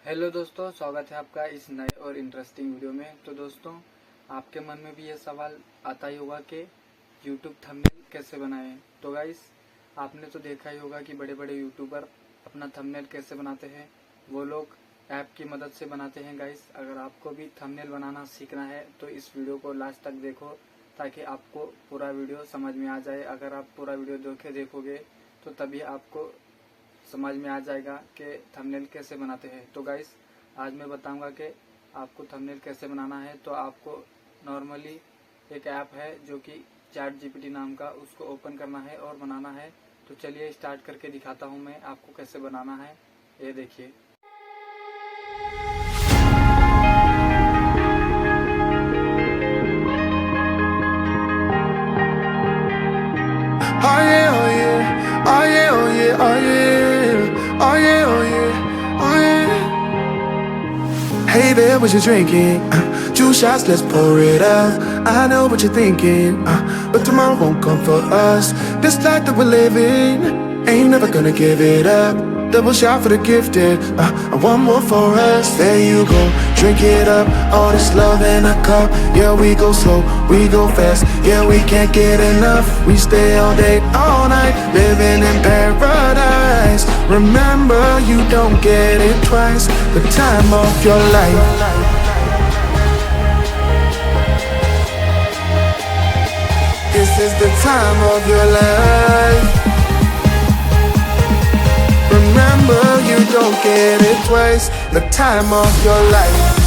Hello दोस्तों, स्वागत है आपका इस नए और इंटरेस्टिंग वीडियो में। तो दोस्तों, आपके मन में भी ये सवाल आता ही होगा कि यूट्यूब थंबनेल कैसे बनाएं। तो गाइस, आपने तो देखा ही होगा कि बड़े बड़े यूट्यूबर अपना थंबनेल कैसे बनाते हैं। वो लोग ऐप की मदद से बनाते हैं। गाइस, अगर आपको भी थंबनेल बनाना सीखना है तो इस वीडियो को लास्ट तक देखो, ताकि आपको पूरा वीडियो समझ में आ जाए। अगर आप पूरा वीडियो देखोगे तो तभी आपको समझ में आ जाएगा कि थंबनेल कैसे बनाते हैं। तो गाइस, आज मैं बताऊंगा कि आपको थंबनेल कैसे बनाना है। तो आपको नॉर्मली एक ऐप है जो कि चैट जीपीटी नाम का, उसको ओपन करना है और बनाना है। तो चलिए स्टार्ट करके दिखाता हूं मैं आपको कैसे बनाना है। ये देखिए। Oh yeah, oh yeah, oh yeah, oh yeah, oh yeah, oh yeah, oh yeah, oh yeah. Hey there, what you drinking? 2 shots, let's pour it up. I know what you're thinking, but tomorrow won't come for us. This life that we're living, ain't never gonna give it up. Double shot for the gifted, and one more for us. There you go, drink it up. All this love in a cup. Yeah, we go slow, we go fast. Yeah, we can't get enough. We stay all day, all night, living in paradise. Remember, you don't get it twice. The time of your life. This is the time of your life. Remember, you don't get it twice. The time of your life.